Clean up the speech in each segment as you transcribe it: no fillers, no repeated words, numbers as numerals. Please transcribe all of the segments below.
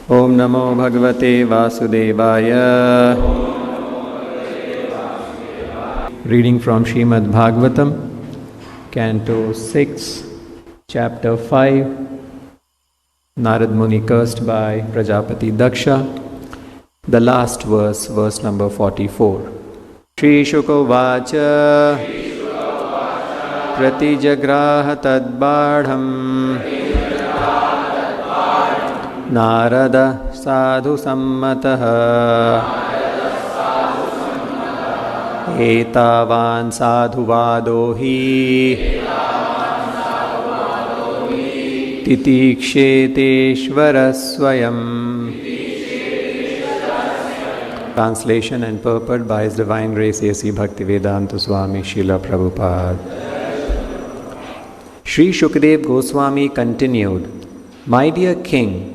Om Namo Bhagavate Vasudevaya. Reading from Srimad Bhagavatam, Canto 6, Chapter 5. Narad Muni cursed by Prajapati Daksha. The last verse, verse number 44. Shri Shuko Vacha Pratijagraha Tadbadham Narada sadhu sammataha etavan sadhu vadohi titikshete swayam. Translation and purport by His Divine Grace A.C. Bhaktivedanta Swami Srila Prabhupada. Sri Shukdev Goswami continued, My dear King,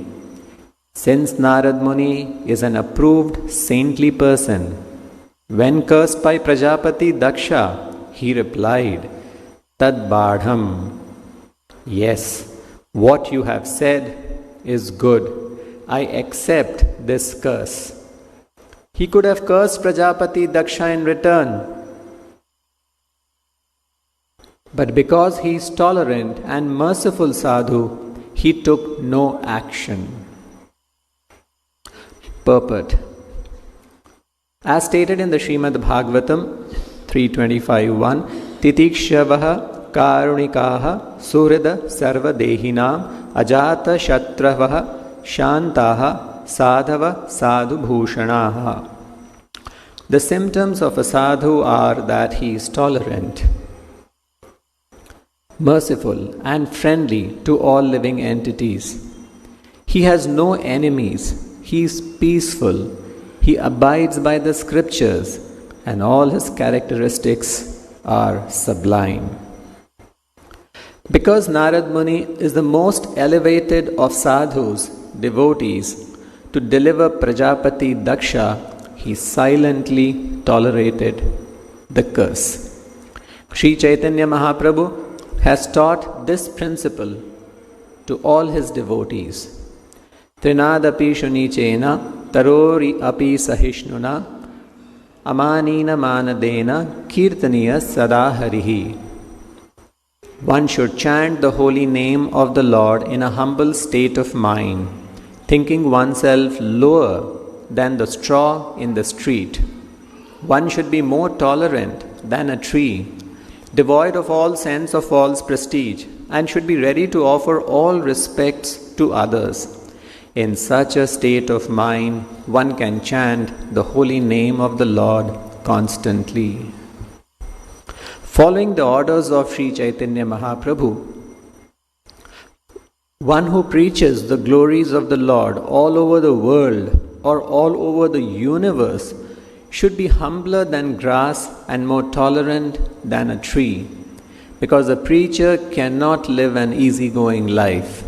since Narad Muni is an approved saintly person, when cursed by Prajapati Daksha, he replied, Tad Badham. Yes, what you have said is good. I accept this curse. He could have cursed Prajapati Daksha in return. But because he is tolerant and merciful sadhu, he took no action. Purport. As stated in the Srimad Bhagavatam 325.1, Titikshavaha karunikaha surida sarva dehinam ajata shatravaha shantaha sadhava sadhu bhushanaha. The symptoms of a sadhu are that he is tolerant, merciful and friendly to all living entities. He has no enemies. He is peaceful. He abides by the scriptures, and all his characteristics are sublime. Because Narad Muni is the most elevated of sadhus, devotees, to deliver Prajapati Daksha, he silently tolerated the curse. Sri Chaitanya Mahaprabhu has taught this principle to all his devotees. Trinadapi shunichena tarori api sahishnuna amanina manadena kirtaniya sadaharihi. One should chant the holy name of the Lord in a humble state of mind, thinking oneself lower than the straw in the street. One should be more tolerant than a tree, devoid of all sense of false prestige, and should be ready to offer all respects to others. In such a state of mind, one can chant the holy name of the Lord constantly. Following the orders of Sri Chaitanya Mahaprabhu, one who preaches the glories of the Lord all over the world or all over the universe should be humbler than grass and more tolerant than a tree, because a preacher cannot live an easygoing life.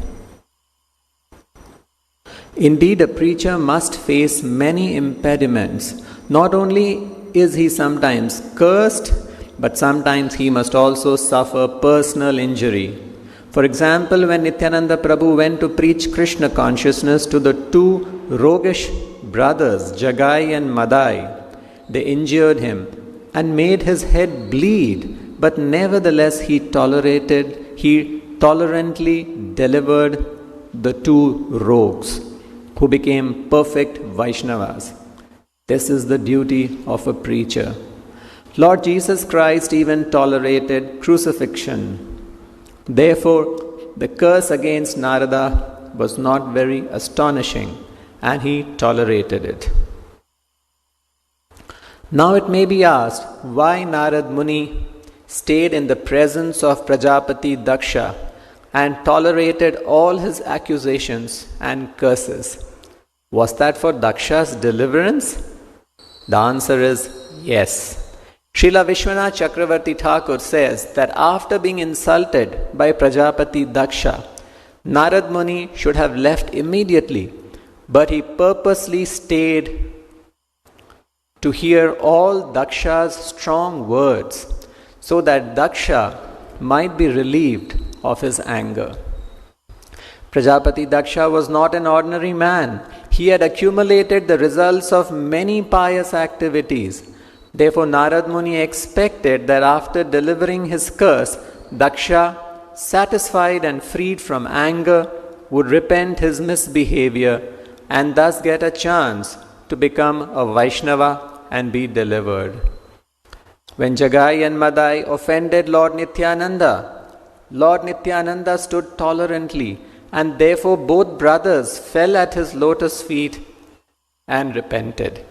Indeed, a preacher must face many impediments. Not only is he sometimes cursed, but sometimes he must also suffer personal injury. For example, when Nityananda Prabhu went to preach Krishna consciousness to the two roguish brothers, Jagai and Madai, they injured him and made his head bleed, but nevertheless he tolerantly delivered the two rogues, who became perfect Vaishnavas. This is the duty of a preacher. Lord Jesus Christ even tolerated crucifixion. Therefore, the curse against Narada was not very astonishing, and he tolerated it. Now it may be asked, why Narad Muni stayed in the presence of Prajapati Daksha and tolerated all his accusations and curses? Was that for Daksha's deliverance? The answer is yes. Srila Vishwanath Chakravarti Thakur says that after being insulted by Prajapati Daksha, Narad Muni should have left immediately, but he purposely stayed to hear all Daksha's strong words so that Daksha might be relieved of his anger. Prajapati Daksha was not an ordinary man. He had accumulated the results of many pious activities. Therefore, Narad Muni expected that after delivering his curse, Daksha, satisfied and freed from anger, would repent his misbehavior and thus get a chance to become a Vaishnava and be delivered. When Jagai and Madai offended Lord Nityananda stood tolerantly, and therefore both brothers fell at his lotus feet and repented.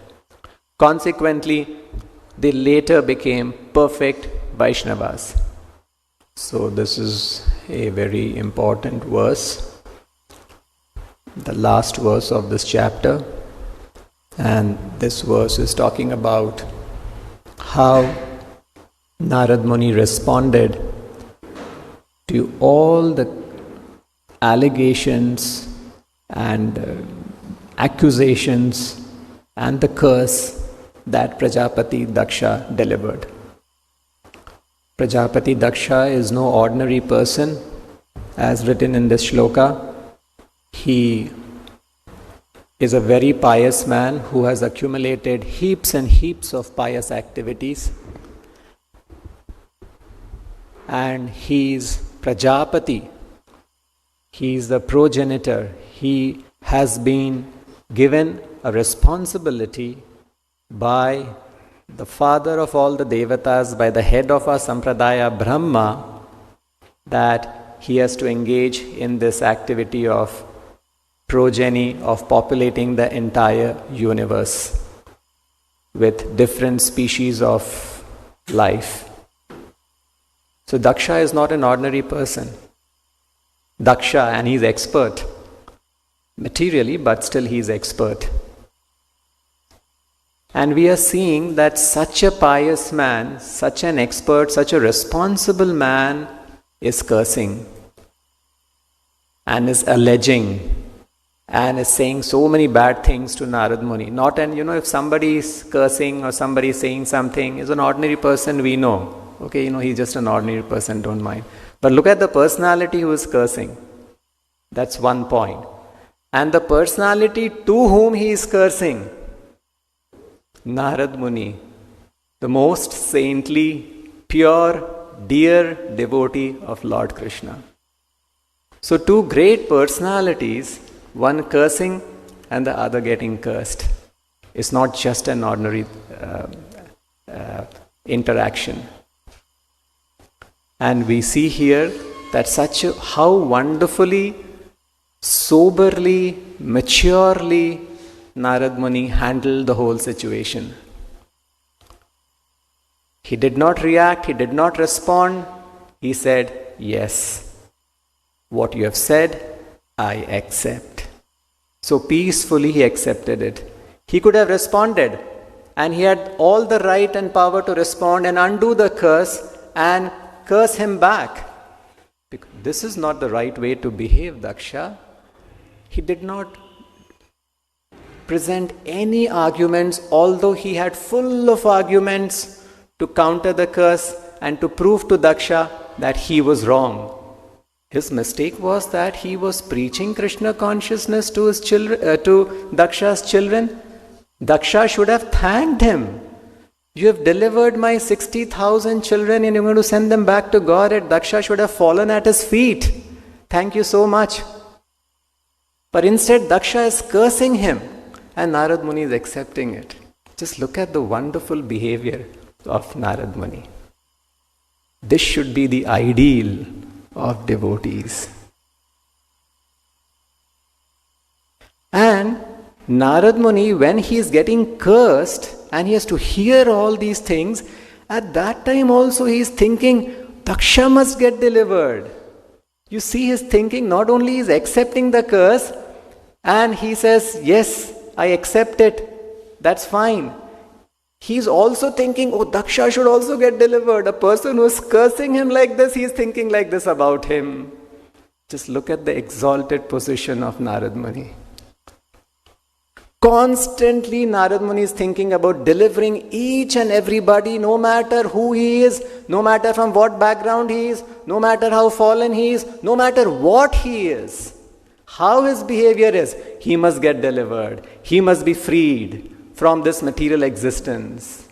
Consequently, they later became perfect Vaishnavas. So this is a very important verse, the last verse of this chapter. And this verse is talking about how Narad Muni responded to all the allegations and accusations and the curse that Prajapati Daksha delivered. Prajapati Daksha is no ordinary person, as written in this shloka. He is a very pious man who has accumulated heaps and heaps of pious activities. And he is Prajapati. He is the progenitor. He has been given a responsibility by the father of all the devatas, by the head of our sampradaya, Brahma, that he has to engage in this activity of progeny, of populating the entire universe with different species of life. So Daksha is not an ordinary person. Daksha, and he's expert materially, but still he's expert. And we are seeing that such a pious man, such an expert, such a responsible man is cursing and is alleging and is saying so many bad things to Narad Muni. If somebody is cursing or somebody is saying something, is an ordinary person, we know. Okay, he's just an ordinary person, don't mind. But look at the personality who is cursing. That's one point. And the personality to whom he is cursing, Narad Muni, the most saintly, pure, dear devotee of Lord Krishna. So two great personalities, one cursing and the other getting cursed. It's not just an ordinary interaction. And we see here that how wonderfully, soberly, maturely Narad Muni handled the whole situation. He did not react, he did not respond. He said, yes, what you have said, I accept. So peacefully he accepted it. He could have responded, and he had all the right and power to respond and undo the curse and curse him back. Because this is not the right way to behave, Daksha. He did not present any arguments, although he had full of arguments to counter the curse and to prove to Daksha that he was wrong. His mistake was that he was preaching Krishna consciousness to his children, to Daksha's children. Daksha should have thanked him. You have delivered my 60,000 children and you're going to send them back to God. And Daksha should have fallen at his feet. Thank you so much. But instead, Daksha is cursing him. And Narad Muni is accepting it. Just look at the wonderful behavior of Narad Muni. This should be the ideal of devotees. And Narad Muni, when he is getting cursed and he has to hear all these things, at that time also he is thinking, Daksha must get delivered. You see his thinking, not only is accepting the curse and he says, yes, I accept it, that's fine. He's also thinking, oh, Daksha should also get delivered. A person who is cursing him like this, he's thinking like this about him. Just look at the exalted position of Narad Muni. Constantly Narad Muni is thinking about delivering each and everybody, no matter who he is, no matter from what background he is, no matter how fallen he is, no matter what he is. how his behavior is. He must get delivered. He must be freed from this material existence.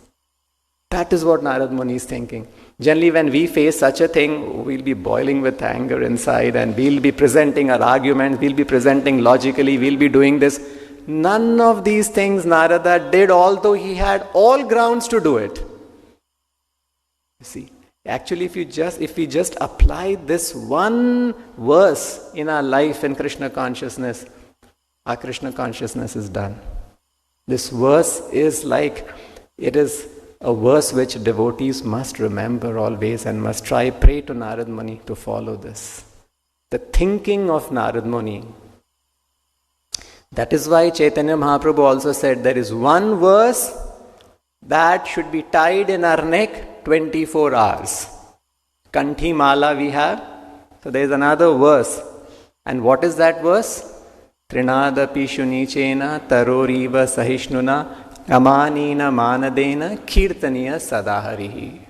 That is what Narad Muni is thinking. Generally, when we face such a thing, we'll be boiling with anger inside and we'll be presenting our arguments, we'll be presenting logically, we'll be doing this. None of these things Narada did, although he had all grounds to do it. You see, actually, if we just apply this one verse in our life in Krishna consciousness, our Krishna consciousness is done. This verse is it is a verse which devotees must remember always and must pray to Narad Muni to follow this. The thinking of Narad Muni. That is why Chaitanya Mahaprabhu also said there is one verse that should be tied in our neck 24 hours. Kanthi Mala we have. So there is another verse. And what is that verse? Trinada Pishunichena Taroriva Sahishnuna Amanina Manadena Kirtaniya Sadaharihi.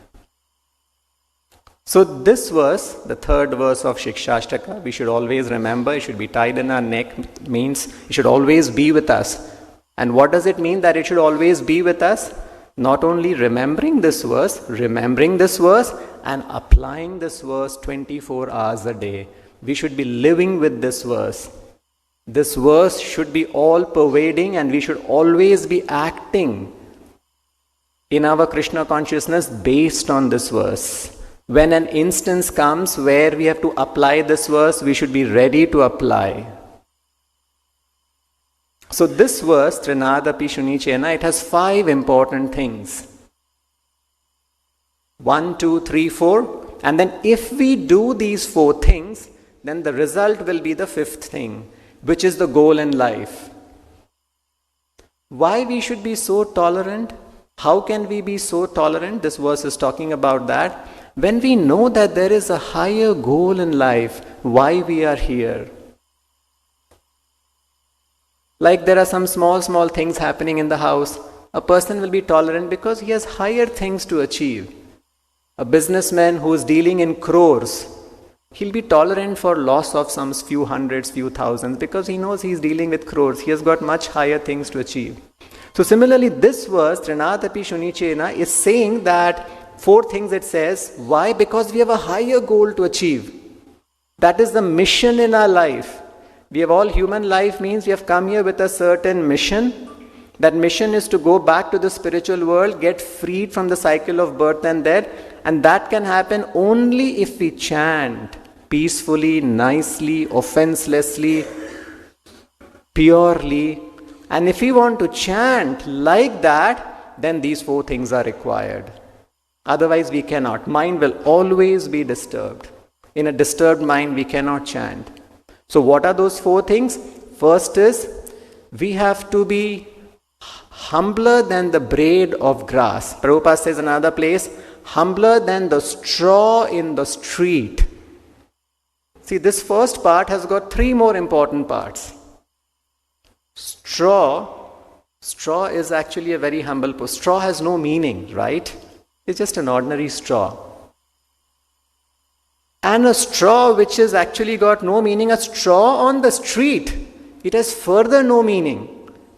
So this verse, the third verse of Shikshashtaka, we should always remember. It should be tied in our neck. Means it should always be with us. And what does it mean that it should always be with us? Not only remembering this verse and applying this verse 24 hours a day. We should be living with this verse. This verse should be all pervading and we should always be acting in our Krishna consciousness based on this verse. When an instance comes where we have to apply this verse, we should be ready to apply. So this verse, Trinada Pishunichena, it has 5 important things. 1, 2, 3, 4. And then if we do these 4 things, then the result will be the 5th thing, which is the goal in life. Why we should be so tolerant? How can we be so tolerant? This verse is talking about that. When we know that there is a higher goal in life, why we are here. Like there are some small things happening in the house. A person will be tolerant because he has higher things to achieve. A businessman who is dealing in crores, he'll be tolerant for loss of some few hundreds, few thousands, because he knows he's dealing with crores. He has got much higher things to achieve. So similarly, this verse, Trinadapi Shunichena, is saying that 4 things it says. Why? Because we have a higher goal to achieve. That is the mission in our life. We have all human life means we have come here with a certain mission. That mission is to go back to the spiritual world, get freed from the cycle of birth and death. And that can happen only if we chant peacefully, nicely, offenselessly, purely. And if we want to chant like that, then these 4 things are required. Otherwise we cannot. Mind will always be disturbed. In a disturbed mind we cannot chant. So what are those 4 things? First is, we have to be humbler than the blade of grass. Prabhupada says in another place, humbler than the straw in the street. See, this first part has got 3 more important parts. Straw is actually a very humble post. Straw has no meaning, right? It's just an ordinary straw. And a straw which has actually got no meaning, a straw on the street, it has further no meaning.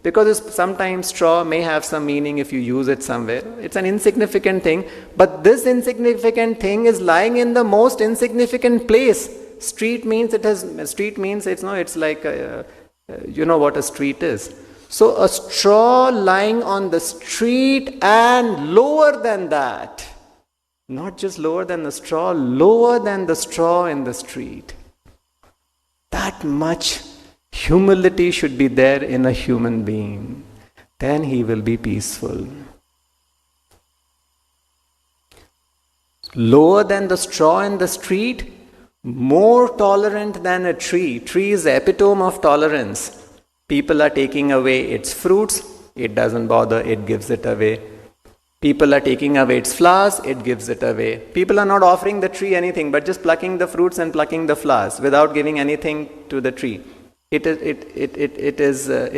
Because sometimes straw may have some meaning if you use it somewhere. It's an insignificant thing. But this insignificant thing is lying in the most insignificant place. Street means it's like, you know what a street is. So a straw lying on the street and lower than that. Not just lower than the straw, lower than the straw in the street. That much humility should be there in a human being. Then he will be peaceful. Lower than the straw in the street, more tolerant than a tree. Tree is the epitome of tolerance. People are taking away its fruits, it doesn't bother, it gives it away. People are taking away its flowers, it gives it away. People are not offering the tree anything, but just plucking the fruits and plucking the flowers without giving anything to the tree. It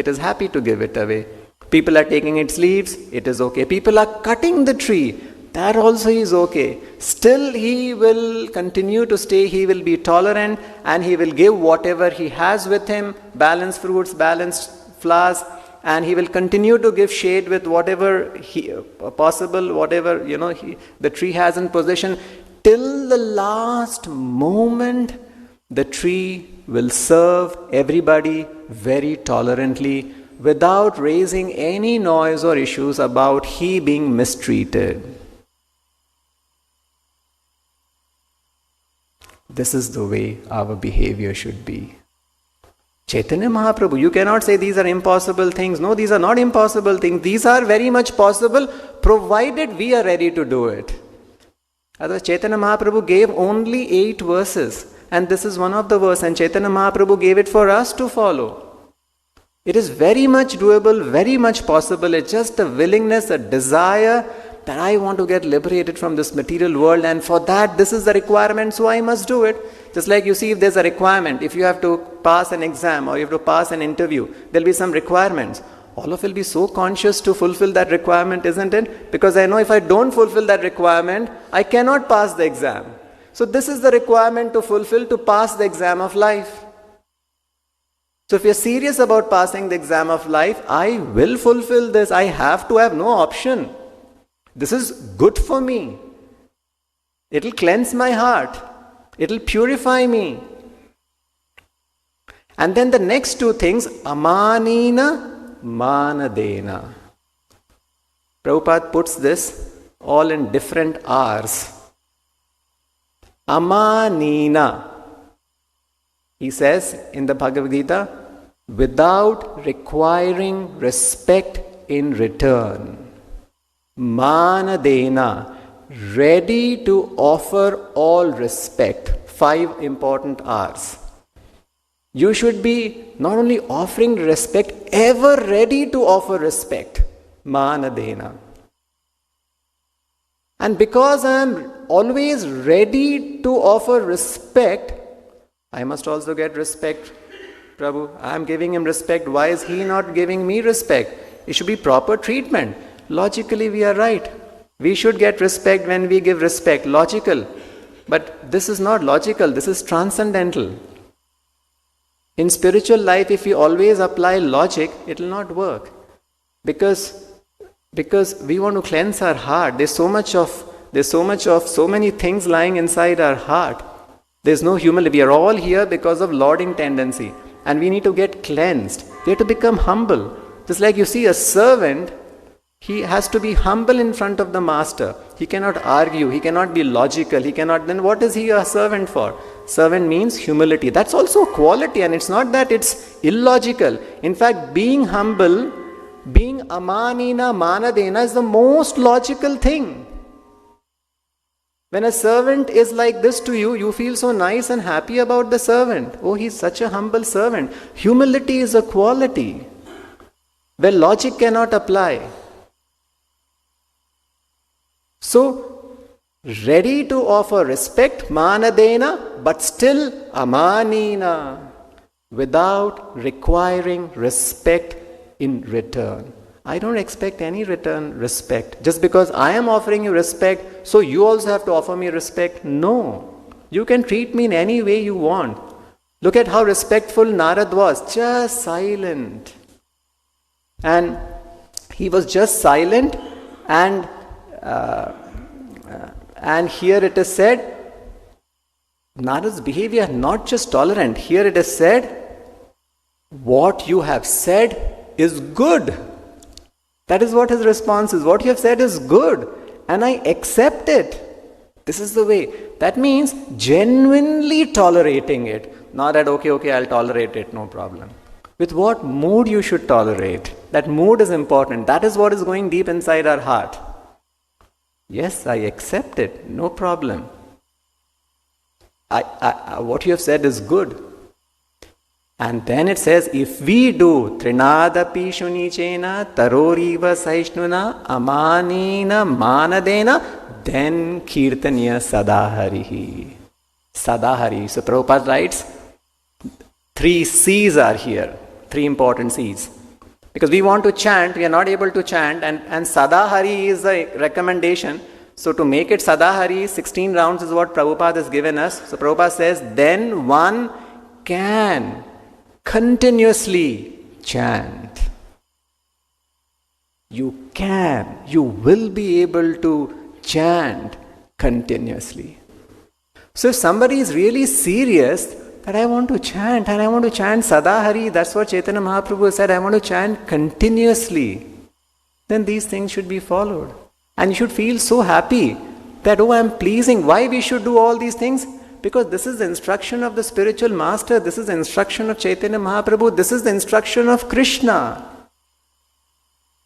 is happy to give it away. People are taking its leaves, it is okay. People are cutting the tree, that also is okay. Still he will continue to stay, he will be tolerant, and he will give whatever he has with him, balanced fruits, balanced flowers, and he will continue to give shade with whatever possible, whatever the tree has in possession. Till the last moment, the tree will serve everybody very tolerantly, without raising any noise or issues about he being mistreated. This is the way our behavior should be. Chaitanya Mahaprabhu, you cannot say these are impossible things. No, these are not impossible things. These are very much possible, provided we are ready to do it. Otherwise, Chaitanya Mahaprabhu gave only 8 verses, and this is one of the verses, and Chaitanya Mahaprabhu gave it for us to follow. It is very much doable, very much possible. It's just a willingness, a desire that I want to get liberated from this material world, and for that this is the requirement, so I must do it. Just like you see, if there's a requirement, if you have to pass an exam or you have to pass an interview, there'll be some requirements. All of will be so conscious to fulfill that requirement, isn't it? Because I know if I don't fulfill that requirement, I cannot pass the exam. So this is the requirement to fulfill to pass the exam of life. So if you're serious about passing the exam of life, I will fulfill this. I have to have no option. This is good for me. It'll cleanse my heart. It'll purify me. And then the next 2 things, amanina, manadena. Prabhupada puts this all in different R's. Amanina. He says in the Bhagavad Gita, without requiring respect in return. Manadena, ready to offer all respect. 5 important R's. You should be not only offering respect, ever ready to offer respect. Manadena. And because I am always ready to offer respect, I must also get respect. Prabhu, I am giving him respect. Why is he not giving me respect? It should be proper treatment. Logically we are right. We should get respect when we give respect. Logical. But this is not logical. This is transcendental. In spiritual life, if we always apply logic, it will not work. Because we want to cleanse our heart. There's so many things lying inside our heart. There's no humility. We are all here because of lording tendency. And we need to get cleansed. We have to become humble. Just like you see a servant, he has to be humble in front of the master. He cannot argue. He cannot be logical. Then what is he a servant for? Servant means humility. That's also a quality, and it's not that it's illogical. In fact, being humble, being amanina, manadena is the most logical thing. When a servant is like this to you, you feel so nice and happy about the servant. Oh, he's such a humble servant. Humility is a quality where logic cannot apply. So, ready to offer respect, manadena, but still amanina, without requiring respect in return. I don't expect any return respect. Just because I am offering you respect, so you also have to offer me respect. No. You can treat me in any way you want. Look at how respectful Narada was. Just silent. And he was just silent, and here it is said, Narada's behavior not just tolerant. Here it is said, what you have said is good. That is what his response is. What you have said is good, and I accept it. This is the way. That means genuinely tolerating it. Not that, okay, I'll tolerate it, no problem. With what mood you should tolerate. That mood is important. That is what is going deep inside our heart. Yes, I accept it, no problem. What you have said is good. And then it says, if we do trinadapi shunichena taroriva saishnuna amanina manadena, then kirtaniya sadaharihi. Sadahari. So Prabhupada writes, 3 C's are here. 3 important C's. Because we want to chant, we are not able to chant, and sadahari is a recommendation. So to make it Sadahari, 16 rounds is what Prabhupada has given us. So Prabhupada says, then one can continuously chant. You will be able to chant continuously. So if somebody is really serious that I want to chant and I want to chant Sadahari, that's what Chaitanya Mahaprabhu said, I want to chant continuously, then these things should be followed. And you should feel so happy that, oh, I am pleasing. Why we should do all these things? Because this is the instruction of the spiritual master. This is the instruction of Chaitanya Mahaprabhu. This is the instruction of Krishna.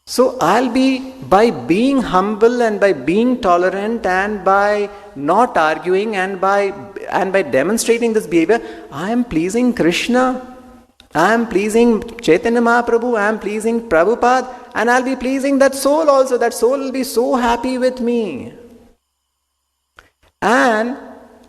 So by being humble and by being tolerant and by not arguing and by demonstrating this behavior, I am pleasing Krishna. I am pleasing Chaitanya Mahaprabhu, I am pleasing Prabhupada, and I'll be pleasing that soul also. That soul will be so happy with me. And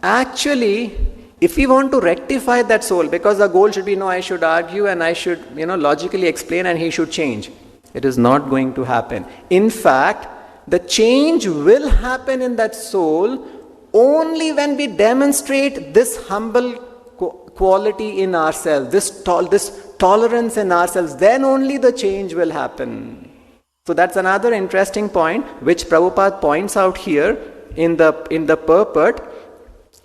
actually, if we want to rectify that soul, because the goal should be, no, I should argue and I should, logically explain and he should change. It is not going to happen. In fact, the change will happen in that soul only when we demonstrate this humble quality in ourselves, this tolerance in ourselves, then only the change will happen. So that's another interesting point which Prabhupada points out here in the purport,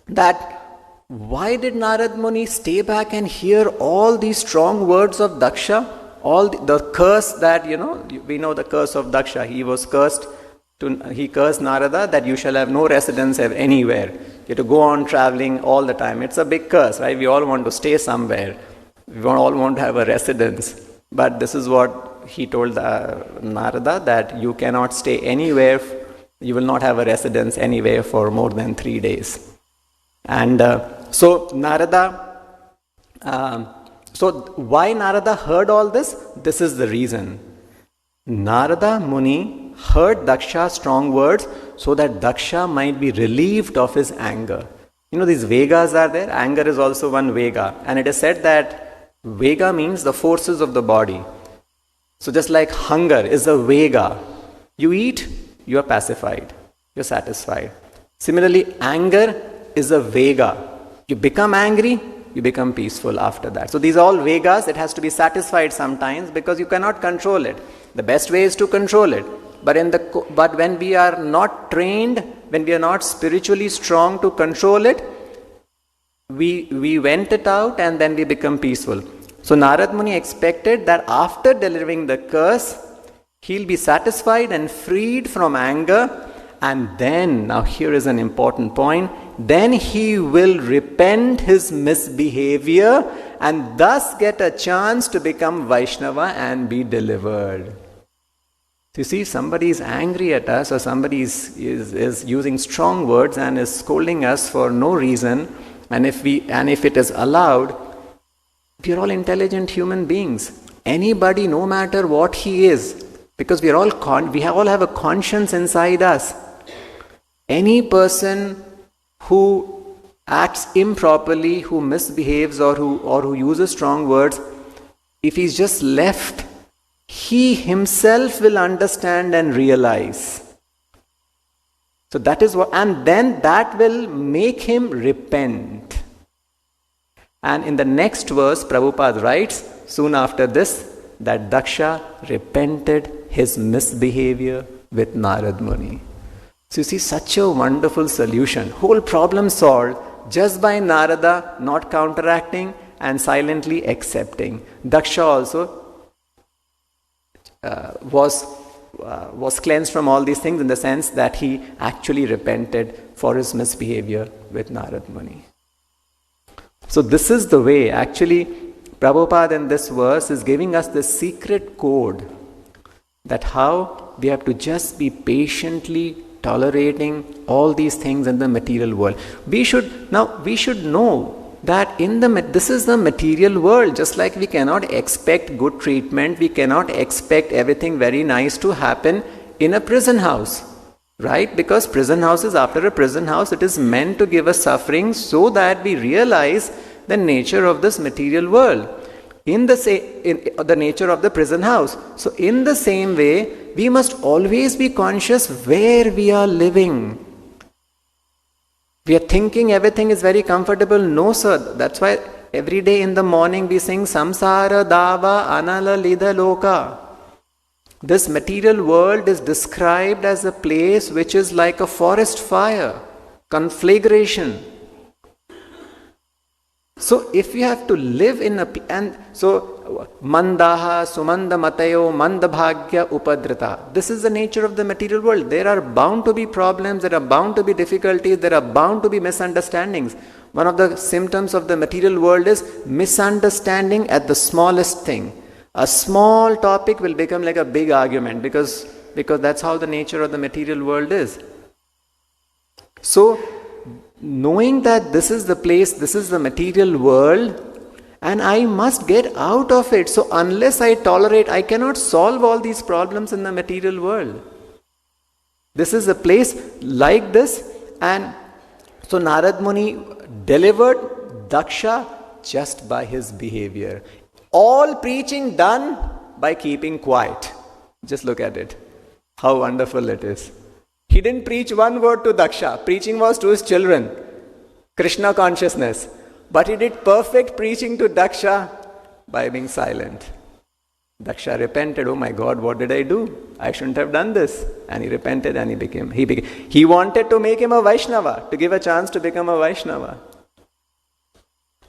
that why did Narad Muni stay back and hear all these strong words of Daksha? All the curse that, we know the curse of Daksha. He cursed Narada that you shall have no residence anywhere. You have to go on traveling all the time. It's a big curse, right? We all want to stay somewhere. We all want to have a residence. But this is what he told Narada, that you cannot stay anywhere. You will not have a residence anywhere for more than 3 days. And so Narada, so why Narada heard all this? This is the reason. Narada Muni heard Daksha's strong words so that Daksha might be relieved of his anger. These Vegas are there. Anger is also one Vega. And it is said that Vega means the forces of the body. So just like hunger is a Vega. You eat, you are pacified. You are satisfied. Similarly, anger is a Vega. You become angry, you become peaceful after that. So these are all Vegas. It has to be satisfied sometimes because you cannot control it. The best way is to control it. But when we are not trained, when we are not spiritually strong to control it, we vent it out and then we become peaceful. So Narad Muni expected that after delivering the curse, he'll be satisfied and freed from anger, and then, now here is an important point, then he will repent his misbehavior and thus get a chance to become Vaishnava and be delivered. So you see, if somebody is angry at us or somebody is using strong words and is scolding us for no reason, and if it is allowed, we are all intelligent human beings. Anybody, no matter what he is, because we all have a conscience inside us. Any person who acts improperly, who misbehaves or who uses strong words, if he's just left, he himself will understand and realize. So that is what, and then that will make him repent. And in the next verse, Prabhupada writes, soon after this, that Daksha repented his misbehavior with Narad Muni. So you see, such a wonderful solution. Whole problem solved just by Narada not counteracting and silently accepting. Daksha also was cleansed from all these things in the sense that he actually repented for his misbehavior with Narad Muni. So this is the way. Actually, Prabhupada in this verse is giving us the secret code that how we have to just be patiently tolerating all these things in the material world. We should know that this is the material world. Just like we cannot expect good treatment, we cannot expect everything very nice to happen in a prison house, right? Because prison house is after a prison house, it is meant to give us suffering so that we realize the nature of this material world. in the nature of the prison house. So in the same way, we must always be conscious where we are living. We are thinking everything is very comfortable. No, sir. That's why every day in the morning we sing Samsara Dava Anala Lidha Loka. This material world is described as a place which is like a forest fire, conflagration. So if you have to live in Mandaha, Sumanda Matayo, Mandabhagya Upadrita. This is the nature of the material world. There are bound to be problems, there are bound to be difficulties, there are bound to be misunderstandings. One of the symptoms of the material world is misunderstanding at the smallest thing. A small topic will become like a big argument because that's how the nature of the material world is. So, knowing that this is the place, this is the material world, and I must get out of it. So unless I tolerate, I cannot solve all these problems in the material world. This is a place like this, and so Narad Muni delivered Daksha just by his behavior. All preaching done by keeping quiet. Just look at it. How wonderful it is. He didn't preach one word to Daksha. Preaching was to his children. Krishna consciousness. But he did perfect preaching to Daksha by being silent. Daksha repented. Oh my God, what did I do? I shouldn't have done this. And he repented and he wanted to make him a Vaishnava, to give a chance to become a Vaishnava.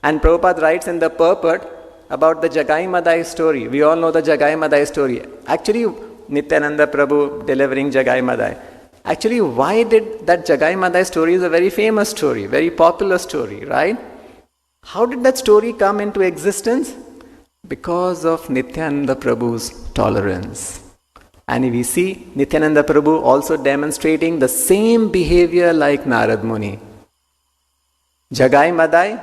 And Prabhupada writes in the purport about the Jagai Madai story. We all know the Jagai Madai story. Actually, Nityananda Prabhu delivering Jagai Madai. Actually, why did that Jagai Madai story is a very famous story, very popular story, right? How did that story come into existence? Because of Nityananda Prabhu's tolerance. And we see Nityananda Prabhu also demonstrating the same behavior like Narad Muni. Jagai Madai,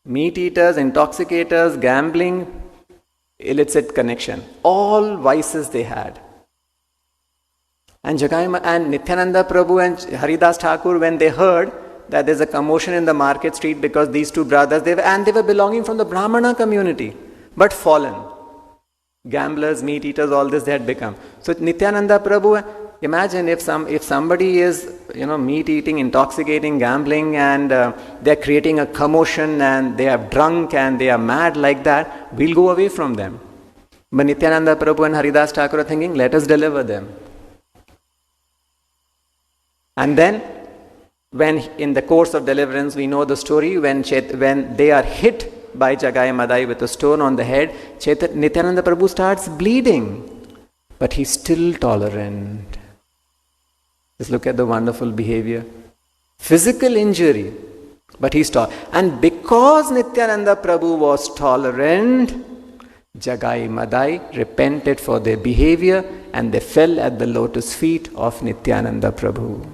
meat eaters, intoxicators, gambling, illicit connection. All vices they had. And Nityananda Prabhu and Haridas Thakur, when they heard that there's a commotion in the market street because these two brothers, they were belonging from the Brahmana community, but fallen. Gamblers, meat eaters, all this they had become. So Nityananda Prabhu, imagine if somebody is meat eating, intoxicating, gambling, and they're creating a commotion and they are drunk and they are mad like that, we'll go away from them. But Nityananda Prabhu and Haridas Thakur are thinking, let us deliver them. And then, when in the course of deliverance, we know the story, when they are hit by Jagai Madai with a stone on the head, Nityananda Prabhu starts bleeding. But he's still tolerant. Just look at the wonderful behavior. Physical injury, but he's tolerant. And because Nityananda Prabhu was tolerant, Jagai Madai repented for their behavior and they fell at the lotus feet of Nityananda Prabhu.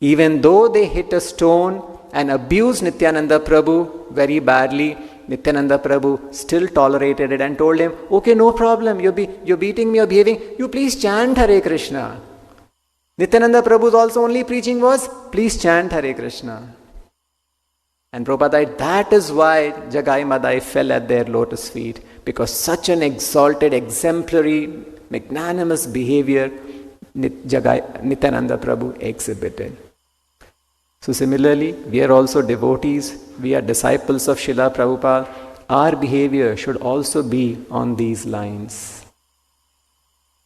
Even though they hit a stone and abused Nityananda Prabhu very badly, Nityananda Prabhu still tolerated it and told him, okay, no problem, you're beating me, you're behaving, you please chant Hare Krishna. Nityananda Prabhu's also only preaching was, please chant Hare Krishna. And Prabhupada, that is why Jagai Madai fell at their lotus feet, because such an exalted, exemplary, magnanimous behavior Nityananda Prabhu exhibited. So similarly, we are also devotees, we are disciples of Srila Prabhupada. Our behavior should also be on these lines.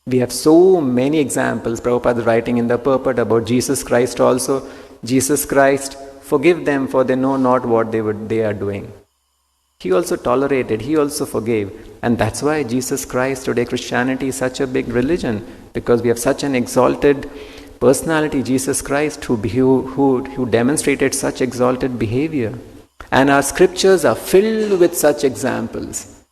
We have so many examples. Prabhupada is writing in the purport about Jesus Christ also. Jesus Christ, forgive them for they know not what they are doing. He also tolerated, he also forgave. And that's why Jesus Christ, today Christianity is such a big religion, because we have such an exalted personality, Jesus Christ, who demonstrated such exalted behavior. And our scriptures are filled with such examples.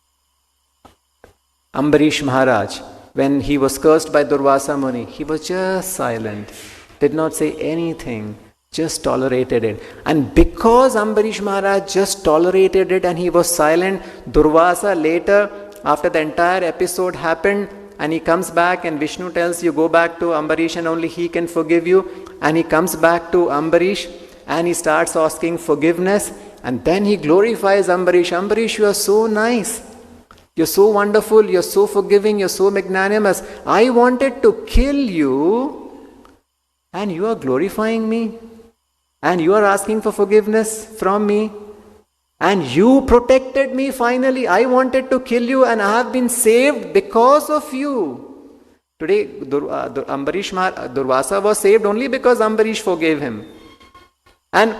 Ambarish Maharaj, when he was cursed by Durvasa Muni, he was just silent, did not say anything, just tolerated it. And because Ambarish Maharaj just tolerated it and he was silent, Durvasa later, after the entire episode happened, and he comes back and Vishnu tells you, go back to Ambarish and only he can forgive you. And he comes back to Ambarish and he starts asking forgiveness. And then he glorifies Ambarish. Ambarish, you are so nice. You're so wonderful. You're so forgiving. You're so magnanimous. I wanted to kill you, and you are glorifying me. And you are asking for forgiveness from me. And you protected me finally. I wanted to kill you, and I have been saved because of you. Today, Durvasa was saved only because Ambarish forgave him. And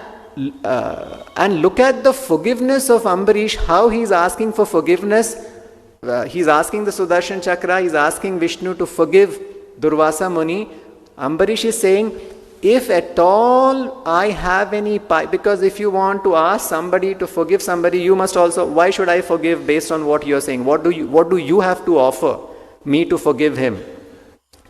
look at the forgiveness of Ambarish, how he is asking for forgiveness. He is asking the Sudarshan Chakra, he is asking Vishnu to forgive Durvasa Muni. Ambarish is saying, if at all I have any because if you want to ask somebody to forgive somebody, you must also, why should I forgive based on what you are saying? What do you have to offer me to forgive him?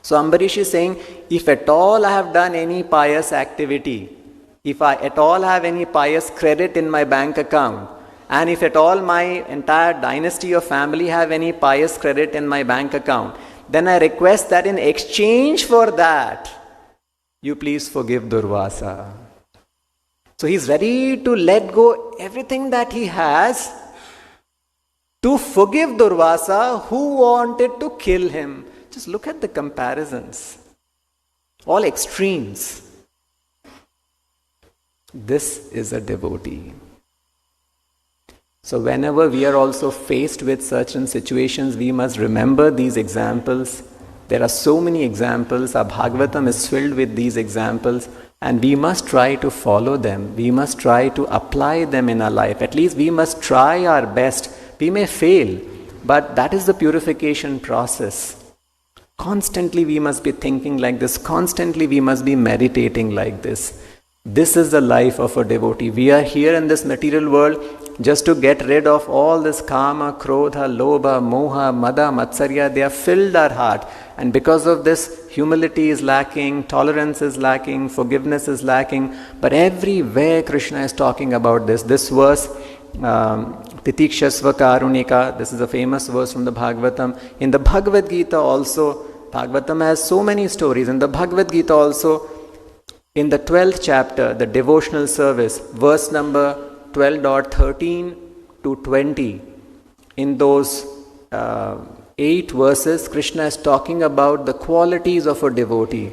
So Ambarish is saying, if at all I have done any pious activity, if I at all have any pious credit in my bank account, and if at all my entire dynasty of family have any pious credit in my bank account, then I request that in exchange for that, you please forgive Durvasa. So he's ready to let go everything that he has to forgive Durvasa who wanted to kill him. Just look at the comparisons. All extremes. This is a devotee. So whenever we are also faced with certain situations, we must remember these examples. There are so many examples. Our Bhagavatam is filled with these examples, and we must try to follow them. We must try to apply them in our life. At least we must try our best. We may fail, but that is the purification process. Constantly we must be thinking like this. Constantly we must be meditating like this. This is the life of a devotee. We are here in this material world just to get rid of all this kama, krodha, lobha, moha, mada, matsarya. They have filled our heart. And because of this, humility is lacking, tolerance is lacking, forgiveness is lacking. But everywhere Krishna is talking about this. This verse, Titikshasva Karunika, this is a famous verse from the Bhagavatam. In the Bhagavad Gita also, Bhagavatam has so many stories. In the Bhagavad Gita also, in the 12th chapter, the devotional service, verse number 12.13 to 20, in those 8 verses, Krishna is talking about the qualities of a devotee.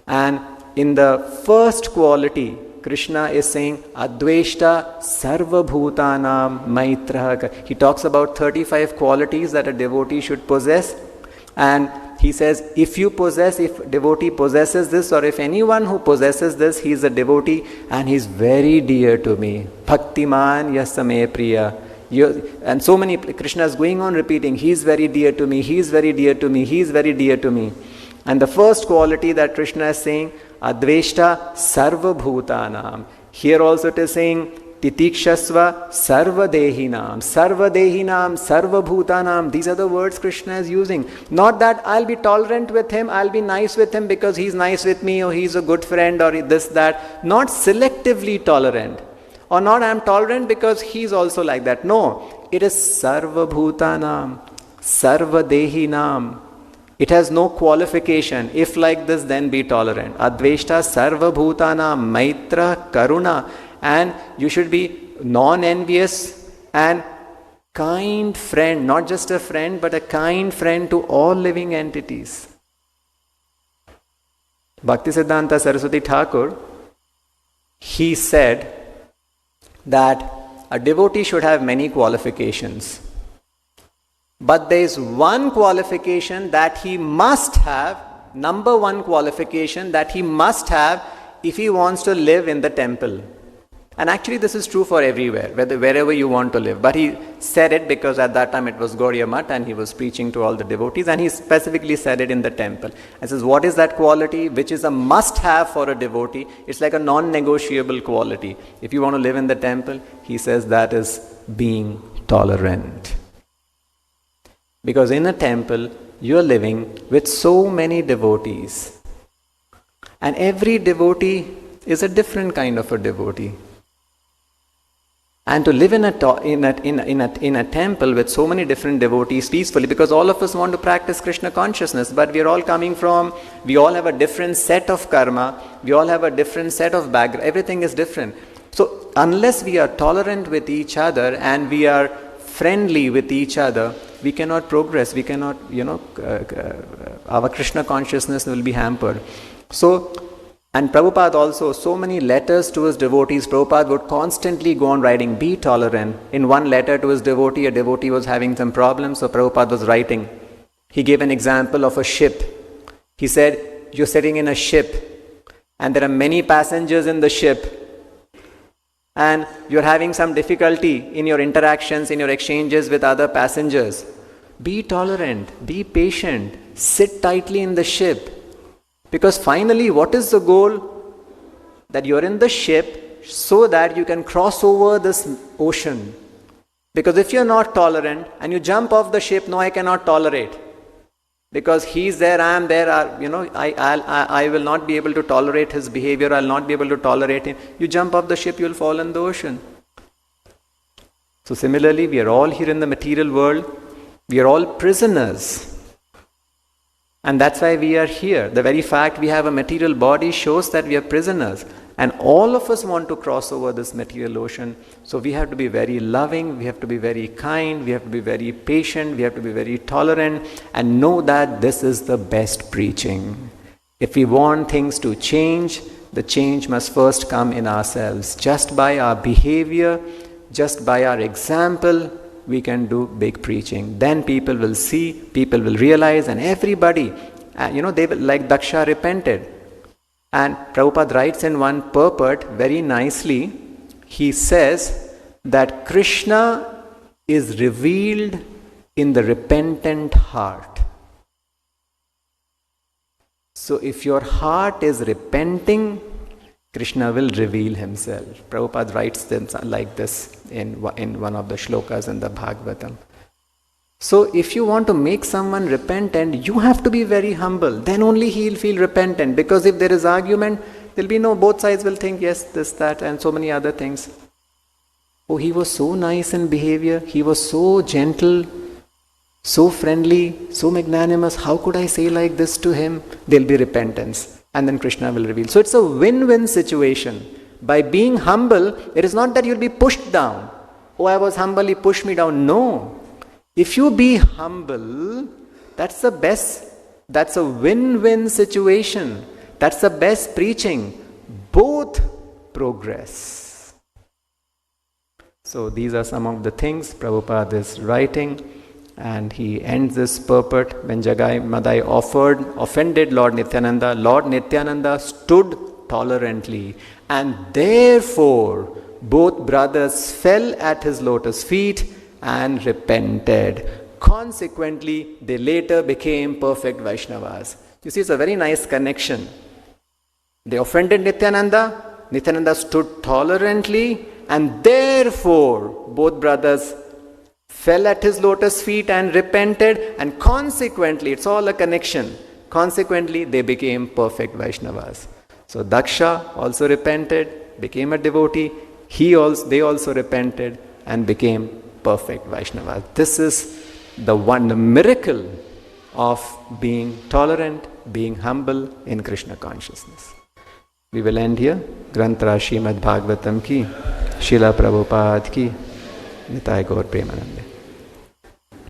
And in the first quality, Krishna is saying, Adveshta Sarva Bhutanam Maitraha. He talks about 35 qualities that a devotee should possess. And he says, if devotee possesses this, or if anyone who possesses this, he is a devotee and he is very dear to me. Bhaktiman Yasame Priya. And so many, Krishna is going on repeating, he is very dear to me, he is very dear to me, he is very dear to me. And the first quality that Krishna is saying, Adveshta Sarva Bhutanam. Here also it is saying, Titikshasva Sarva Dehinam. Sarva Dehinam, Sarva Bhutanam. These are the words Krishna is using. Not that I'll be tolerant with him, I'll be nice with him because he's nice with me, or he's a good friend, or this, that. Not selectively tolerant. Or not I'm tolerant because he's also like that. No, it is Sarva Bhutanam, Sarva Dehinam. It has no qualification. If like this, then be tolerant. Adveshta Sarva Bhutanam, Maitra Karuna. And you should be non-envious and kind friend. Not just a friend, but a kind friend to all living entities. Bhaktisiddhanta Saraswati Thakur, he said that a devotee should have many qualifications. But there is one qualification that he must have, number one qualification that he must have if he wants to live in the temple. And actually this is true for everywhere, wherever you want to live. But he said it because at that time it was Gauriya Math and he was preaching to all the devotees, and he specifically said it in the temple. He says, what is that quality which is a must-have for a devotee? It's like a non-negotiable quality. If you want to live in the temple, he says that is being tolerant. Because in a temple, you are living with so many devotees. And every devotee is a different kind of a devotee. And to live in a temple with so many different devotees peacefully, because all of us want to practice Krishna consciousness, but we are all we all have a different set of karma, we all have a different set of background, everything is different. So unless we are tolerant with each other and we are friendly with each other, we cannot progress. We cannot, our Krishna consciousness will be hampered. So, and Prabhupada also, so many letters to his devotees, Prabhupada would constantly go on writing, be tolerant. In one letter to his devotee, a devotee was having some problems, so Prabhupada was writing. He gave an example of a ship. He said, you're sitting in a ship and there are many passengers in the ship, and you're having some difficulty in your interactions, in your exchanges with other passengers. Be tolerant, be patient, sit tightly in the ship. Because finally, what is the goal? That you're in the ship so that you can cross over this ocean. Because if you're not tolerant and you jump off the ship, no, I cannot tolerate. Because he's there, I am there, I will not be able to tolerate his behavior, I'll not be able to tolerate him. You jump off the ship, you'll fall in the ocean. So similarly, we are all here in the material world, we are all prisoners. And that's why we are here. The very fact we have a material body shows that we are prisoners. And all of us want to cross over this material ocean. So we have to be very loving, we have to be very kind, we have to be very patient, we have to be very tolerant, and know that this is the best preaching. If we want things to change, the change must first come in ourselves. Just by our behavior, just by our example, we can do big preaching. Then people will see, people will realize, and everybody, they will, like Daksha repented. And Prabhupada writes in one purport very nicely, he says that Krishna is revealed in the repentant heart. So if your heart is repenting, Krishna will reveal himself. Prabhupada writes things like this in one of the shlokas in the Bhagavatam. So if you want to make someone repentant, you have to be very humble. Then only he will feel repentant. Because if there is argument, there will be both sides will think, yes, this, that, and so many other things. Oh, he was so nice in behavior. He was so gentle, so friendly, so magnanimous. How could I say like this to him? There will be repentance. And then Krishna will reveal. So it's a win-win situation. By being humble, it is not that you'll be pushed down. Oh, I was humble, he pushed me down. No. If you be humble, that's the best. That's a win-win situation. That's the best preaching. Both progress. So these are some of the things Prabhupada is writing. And he ends this purport when Jagai Madai offended Lord Nityananda stood tolerantly, and therefore both brothers fell at his lotus feet and repented. Consequently, they later became perfect Vaishnavas. You see, it's a very nice connection. They offended Nityananda, Nityananda stood tolerantly, and therefore both brothers fell at his lotus feet and repented, and consequently, it's all a connection. Consequently, they became perfect Vaishnavas. So Daksha also repented, became a devotee. They also repented and became perfect Vaishnavas. This is the miracle of being tolerant, being humble in Krishna consciousness. We will end here. Granthra Srimad Bhagavatam ki, Srila Prabhupada ki, Nitai Gaur Premanande.